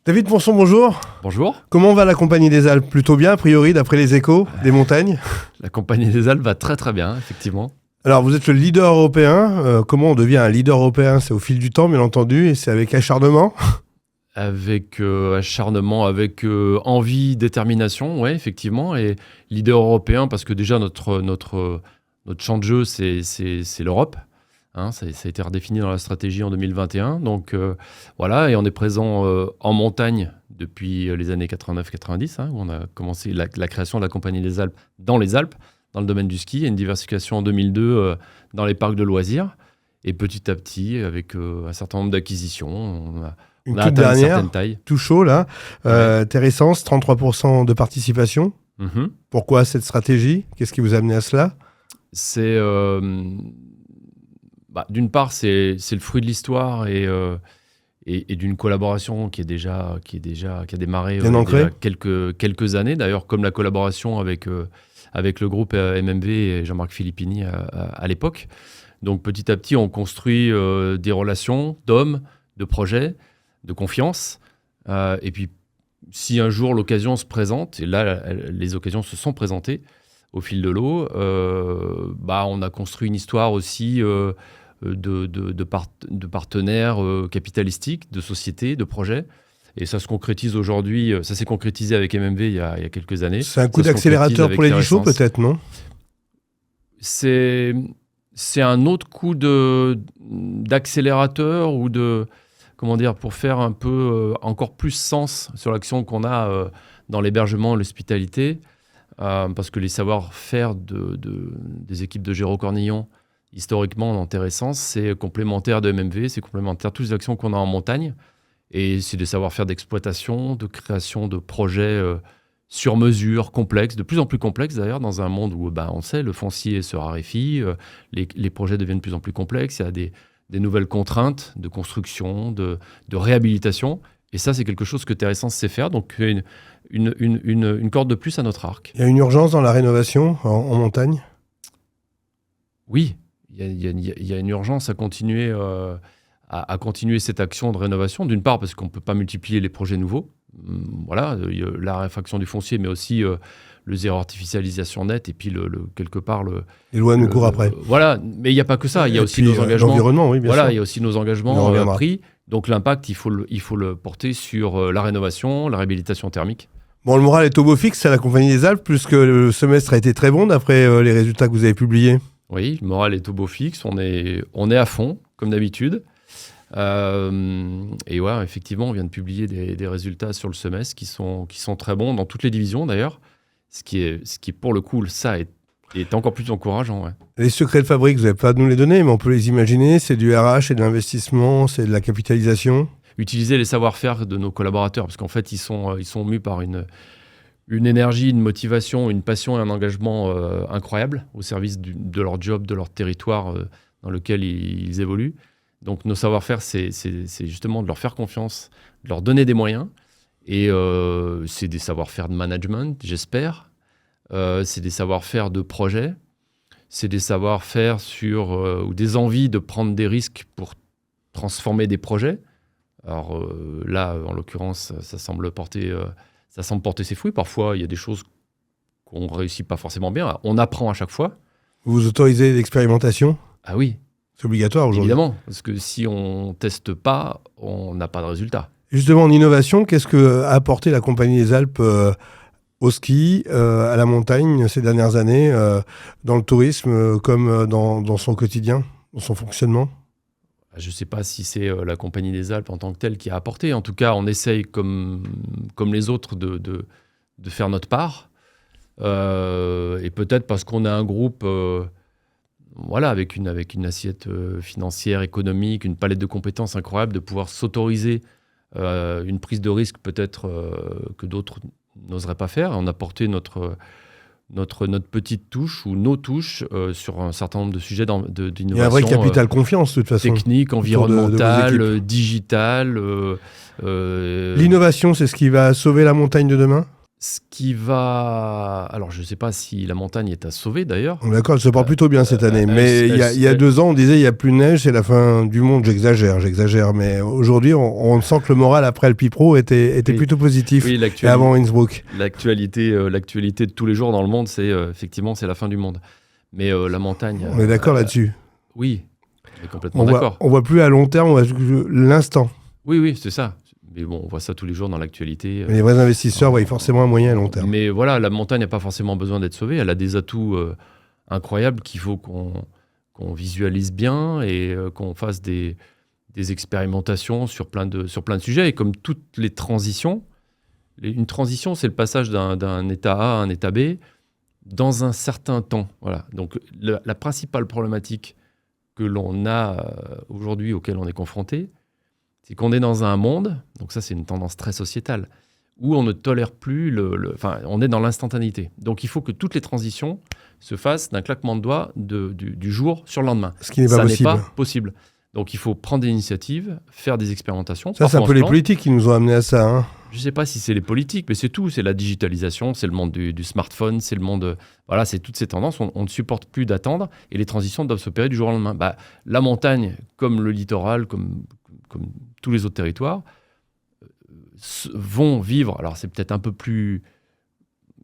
David Ponson, bonjour. Bonjour. Comment va la Compagnie des Alpes? Plutôt bien, a priori, d'après les échos des montagnes. La Compagnie des Alpes va très très bien, effectivement. Alors, vous êtes le leader européen. Comment on devient un leader européen? C'est au fil du temps, bien entendu, et c'est avec acharnement. Avec acharnement, avec envie, détermination, ouais, effectivement. Et leader européen, parce que déjà notre champ de jeu, c'est l'Europe. Hein, ça a été redéfini dans la stratégie en 2021. Donc voilà, et on est présent en montagne depuis les années 89-90, où on a commencé la création de la Compagnie des Alpes dans les Alpes, dans le domaine du ski, et une diversification en 2002 dans les parcs de loisirs. Et petit à petit, avec un certain nombre d'acquisitions, on a toute dernière, une certaine taille. Tout chaud là. Ouais. Teressence, 33% de participation. Pourquoi cette stratégie? Qu'est-ce qui vous a amené à cela? C'est d'une part, c'est le fruit de l'histoire et d'une collaboration qui a démarré il y a quelques années. D'ailleurs, comme la collaboration avec le groupe MMV et Jean-Marc Filippini à l'époque. Donc petit à petit, on construit des relations d'hommes, de projets, de confiance. Et puis, si un jour l'occasion se présente, et là, les occasions se sont présentées au fil de l'eau, on a construit une histoire aussi de partenaires capitalistiques, de sociétés, de projets. Et ça se concrétise aujourd'hui. Ça s'est concrétisé avec MMV il y a quelques années. C'est un coup d'accélérateur pour les Dichaux, peut-être, non? C'est un autre coup d'accélérateur ou pour faire un peu encore plus sens sur l'action qu'on a dans l'hébergement, l'hospitalité. Parce que les savoir-faire des équipes de Géraud Cornillon, historiquement, en Teressence, c'est complémentaire de MMV, c'est complémentaire de toutes les actions qu'on a en montagne. Et c'est des savoir-faire d'exploitation, de création de projets sur mesure, complexes, de plus en plus complexes d'ailleurs, dans un monde où on sait, le foncier se raréfie, les projets deviennent de plus en plus complexes, il y a des nouvelles contraintes de construction, de réhabilitation. Et ça, c'est quelque chose que Teressence sait faire, donc une corde de plus à notre arc. Il y a une urgence dans la rénovation en montagne? Oui, il y a une urgence à continuer à continuer cette action de rénovation, d'une part parce qu'on ne peut pas multiplier les projets nouveaux, voilà, la réfaction du foncier, mais aussi le zéro artificialisation net, et puis quelque part les lois nous courent après. Voilà, mais il n'y a pas que ça, il y a aussi nos engagements. L'environnement, oui, bien sûr. Il y a aussi nos engagements pris. Donc l'impact, il faut le porter sur la rénovation, la réhabilitation thermique. Bon, le moral est au beau fixe à la Compagnie des Alpes, puisque le semestre a été très bon d'après les résultats que vous avez publiés. Oui, le moral est au beau fixe, on est à fond, comme d'habitude. Et ouais, effectivement, on vient de publier des résultats sur le semestre qui sont très bons dans toutes les divisions d'ailleurs, ce qui est pour le coup, ça est encore plus encourageant. Ouais. Les secrets de fabrique, vous n'avez pas à nous les donner, mais on peut les imaginer. C'est du RH, c'est de l'investissement, c'est de la capitalisation. Utiliser les savoir-faire de nos collaborateurs, parce qu'en fait, ils sont mus par une énergie, une motivation, une passion et un engagement incroyable au service de leur job, de leur territoire dans lequel ils évoluent. Donc nos savoir-faire, c'est justement de leur faire confiance, de leur donner des moyens. Et c'est des savoir-faire de management, j'espère. C'est des savoir-faire de projet. C'est des savoir-faire ou des envies de prendre des risques pour transformer des projets. Alors là, en l'occurrence, ça semble porter ses fruits. Parfois, il y a des choses qu'on ne réussit pas forcément bien. On apprend à chaque fois. Vous autorisez l'expérimentation? Ah oui. C'est obligatoire aujourd'hui. Évidemment, parce que si on ne teste pas, on n'a pas de résultat. Justement, en innovation, qu'est-ce qu'a apporté la Compagnie des Alpes au ski, à la montagne ces dernières années, dans le tourisme, comme dans son quotidien, dans son fonctionnement? Je ne sais pas si c'est la Compagnie des Alpes en tant que telle qui a apporté. En tout cas, on essaye, comme les autres, de faire notre part. Et peut-être parce qu'on a un groupe avec une assiette financière, économique, une palette de compétences incroyable, de pouvoir s'autoriser une prise de risque peut-être que d'autres n'oseraient pas faire. On a porté notre petite touche ou nos touches sur un certain nombre de sujets d'innovation. Il y a un vrai capital confiance, de toute façon. Technique, environnementale, digital. L'innovation, c'est ce qui va sauver la montagne de demain? Ce qui va... Alors, je ne sais pas si la montagne est à sauver, d'ailleurs. D'accord, elle se porte plutôt bien cette année. Mais il y a 2 ans, on disait il n'y a plus de neige, c'est la fin du monde. J'exagère. Mais aujourd'hui, on sent que le moral après le Pipro était plutôt positif. Oui, et avant Innsbruck. L'actualité de tous les jours dans le monde, c'est effectivement, c'est la fin du monde. Mais la montagne... On est d'accord là-dessus. Oui, on est complètement d'accord. On voit plus à long terme, on voit l'instant. Oui, c'est ça. Mais bon, on voit ça tous les jours dans l'actualité. Les vrais investisseurs voient forcément un moyen à long terme. Mais voilà, la montagne n'a pas forcément besoin d'être sauvée. Elle a des atouts incroyables qu'il faut qu'on visualise bien et qu'on fasse des expérimentations sur plein de sujets. Et comme toutes les transitions, une transition, c'est le passage d'un état A à un état B dans un certain temps. Voilà. Donc la principale problématique que l'on a aujourd'hui, auquel on est confronté, c'est qu'on est dans un monde, donc ça c'est une tendance très sociétale, où on ne tolère plus on est dans l'instantanéité. Donc il faut que toutes les transitions se fassent d'un claquement de doigts du jour sur le lendemain. Ce qui n'est pas possible. Ça n'est pas possible. Donc il faut prendre des initiatives, faire des expérimentations. Ça, c'est un peu les politiques qui nous ont amené à ça. Hein. Je ne sais pas si c'est les politiques, mais c'est tout. C'est la digitalisation, c'est le monde du smartphone, c'est le monde... Voilà, c'est toutes ces tendances. On ne supporte plus d'attendre et les transitions doivent s'opérer du jour au lendemain. La montagne, comme le littoral, comme tous les autres territoires, vont vivre... Alors c'est peut-être un peu plus...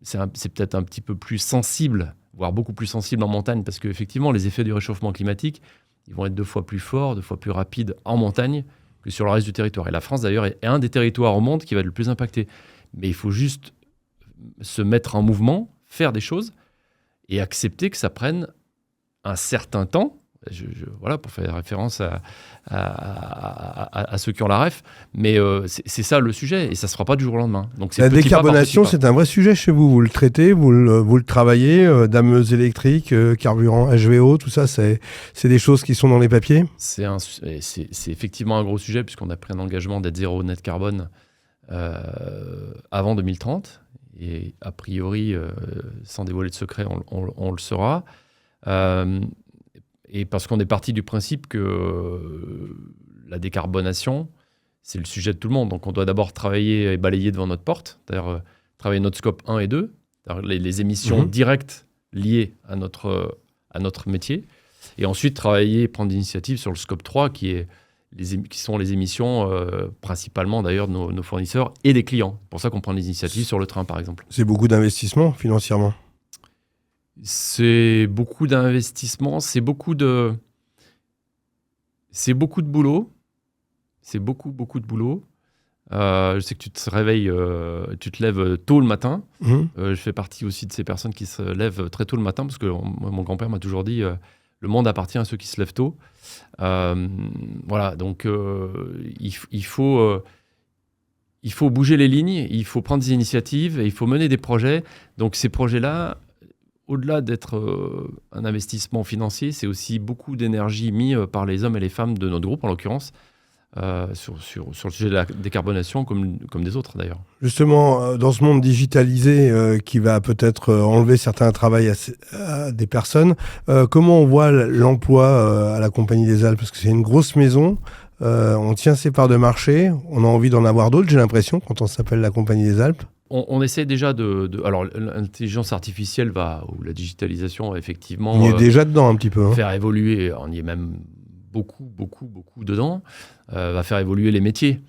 C'est peut-être un petit peu plus sensible, voire beaucoup plus sensible en montagne, parce qu'effectivement, les effets du réchauffement climatique, ils vont être 2 fois plus forts, 2 fois plus rapides en montagne que sur le reste du territoire. Et la France, d'ailleurs, est un des territoires au monde qui va être le plus impacté. Mais il faut juste se mettre en mouvement, faire des choses et accepter que ça prenne un certain temps. Voilà, pour faire référence à ceux qui ont la ref. Mais c'est ça le sujet, et ça ne se fera pas du jour au lendemain. Donc, la décarbonation, c'est un vrai sujet chez vous. Vous le traitez, vous le travaillez, dameuse électrique, carburant HVO, tout ça, c'est des choses qui sont dans les papiers. C'est effectivement un gros sujet, puisqu'on a pris un engagement d'être zéro net carbone avant 2030. Et a priori, sans dévoiler de secret, on le sera. Et parce qu'on est parti du principe que la décarbonation, c'est le sujet de tout le monde. Donc on doit d'abord travailler et balayer devant notre porte, c'est-à-dire travailler notre scope 1 et 2, les émissions directes liées à notre métier. Et ensuite travailler et prendre des initiatives sur le scope 3, qui sont les émissions principalement d'ailleurs de nos fournisseurs et des clients. C'est pour ça qu'on prend des initiatives sur le train, par exemple. C'est beaucoup d'investissement financièrement. C'est beaucoup d'investissement, c'est beaucoup de boulot. C'est beaucoup de boulot. Je sais que tu te réveilles, tu te lèves tôt le matin. Je fais partie aussi de ces personnes qui se lèvent très tôt le matin, parce que mon grand-père m'a toujours dit le monde appartient à ceux qui se lèvent tôt. Voilà, donc il faut bouger les lignes, il faut prendre des initiatives, et il faut mener des projets. Donc ces projets-là, au-delà d'être un investissement financier, c'est aussi beaucoup d'énergie mise par les hommes et les femmes de notre groupe, en l'occurrence, sur le sujet de la décarbonation, comme des autres d'ailleurs. Justement, dans ce monde digitalisé qui va peut-être enlever certains travails à des personnes, comment on voit l'emploi à la Compagnie des Alpes? Parce que c'est une grosse maison, on tient ses parts de marché, on a envie d'en avoir d'autres, j'ai l'impression, quand on s'appelle la Compagnie des Alpes. On essaie déjà alors, l'intelligence artificielle ou la digitalisation, effectivement... On y est déjà dedans un petit peu. Hein. Faire évoluer, on y est même beaucoup dedans, va faire évoluer les métiers.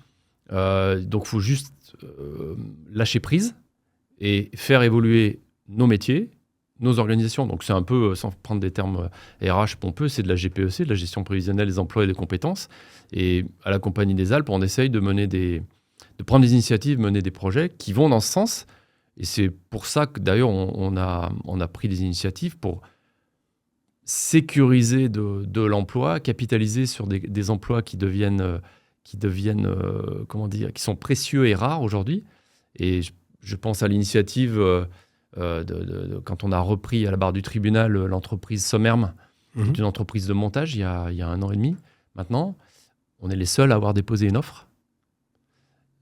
Donc, il faut juste lâcher prise et faire évoluer nos métiers, nos organisations. Donc, c'est un peu, sans prendre des termes RH pompeux, c'est de la GPEC, de la gestion prévisionnelle des emplois et des compétences. Et à la Compagnie des Alpes, on essaye de prendre des initiatives, mener des projets qui vont dans ce sens. Et c'est pour ça que d'ailleurs on a pris des initiatives pour sécuriser de l'emploi, capitaliser sur des emplois qui deviennent comment dire, qui sont précieux et rares aujourd'hui. Et je pense à l'initiative quand on a repris à la barre du tribunal l'entreprise Sommerme, qui est une entreprise de montage il y a 1 an et demi maintenant. On est les seuls à avoir déposé une offre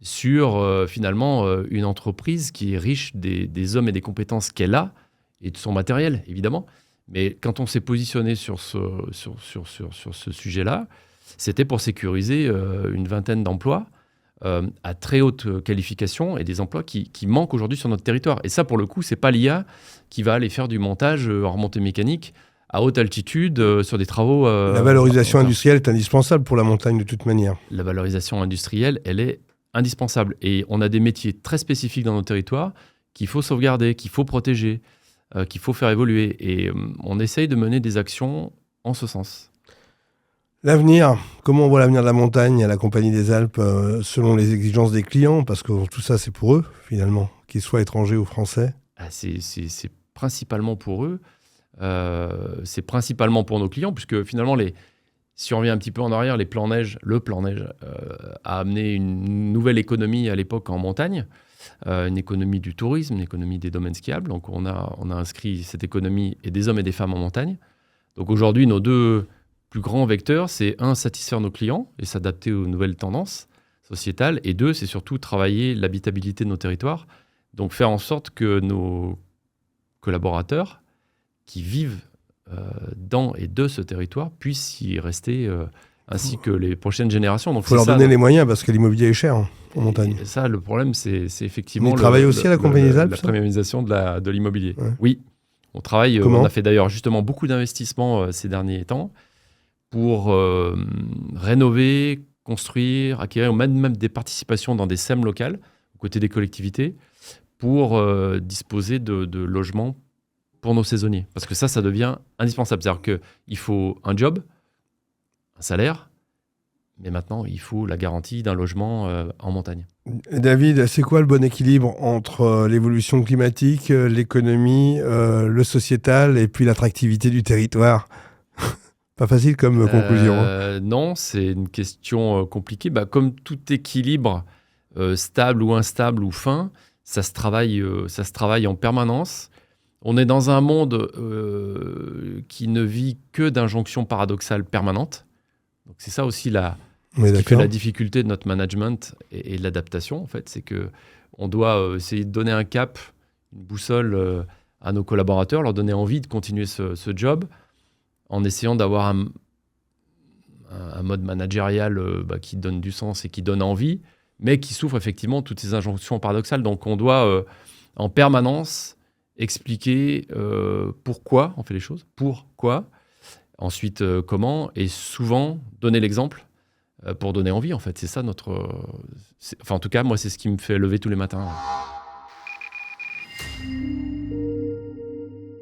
sur finalement une entreprise qui est riche des hommes et des compétences qu'elle a et de son matériel, évidemment. Mais quand on s'est positionné sur ce sujet-là, c'était pour sécuriser une vingtaine d'emplois à très haute qualification et des emplois qui manquent aujourd'hui sur notre territoire. Et ça, pour le coup, c'est pas l'IA qui va aller faire du montage en remontée mécanique à haute altitude sur des travaux... La valorisation industrielle est indispensable pour la montagne de toute manière. La valorisation industrielle, elle est indispensable. Et on a des métiers très spécifiques dans nos territoires qu'il faut sauvegarder, qu'il faut protéger, qu'il faut faire évoluer. Et on essaye de mener des actions en ce sens. L'avenir, comment on voit l'avenir de la montagne à la Compagnie des Alpes selon les exigences des clients? Parce que tout ça, c'est pour eux, finalement, qu'ils soient étrangers ou français. C'est principalement pour eux. C'est principalement pour nos clients, puisque finalement, si on revient un petit peu en arrière, le plan neige a amené une nouvelle économie à l'époque en montagne, une économie du tourisme, une économie des domaines skiables. Donc on a inscrit cette économie et des hommes et des femmes en montagne. Donc aujourd'hui, nos deux plus grands vecteurs, c'est satisfaire nos clients et s'adapter aux nouvelles tendances sociétales, et deux, c'est surtout travailler l'habitabilité de nos territoires, donc faire en sorte que nos collaborateurs qui vivent dans et de ce territoire puissent y rester, ainsi que les prochaines générations. Il faut leur donner les moyens, parce que l'immobilier est cher en montagne. Et ça, le problème, c'est effectivement... Vous travaillez aussi à la Compagnie des Alpes, la premiumisation de l'immobilier. Ouais. Oui, on travaille. Comment ? On a fait d'ailleurs justement beaucoup d'investissements ces derniers temps pour rénover, construire, acquérir même des participations dans des SEM locales, aux côtés des collectivités, pour disposer de logements pour nos saisonniers. Parce que ça devient indispensable. C'est-à-dire qu'il faut un job, un salaire, mais maintenant, il faut la garantie d'un logement en montagne. David, c'est quoi le bon équilibre entre l'évolution climatique, l'économie, le sociétal et puis l'attractivité du territoire? Pas facile comme conclusion. Non, c'est une question compliquée. Comme tout équilibre, stable ou instable ou fin, ça se travaille en permanence. On est dans un monde qui ne vit que d'injonctions paradoxales permanentes. Donc c'est ça aussi ce qui fait la difficulté de notre management et de l'adaptation, en fait. C'est qu'on doit essayer de donner un cap, une boussole à nos collaborateurs, leur donner envie de continuer ce job, en essayant d'avoir un mode managérial qui donne du sens et qui donne envie, mais qui souffre effectivement de toutes ces injonctions paradoxales. Donc on doit en permanence expliquer pourquoi on fait les choses, pourquoi, ensuite comment, et souvent donner l'exemple pour donner envie, en fait. C'est ça en tout cas, moi, c'est ce qui me fait lever tous les matins.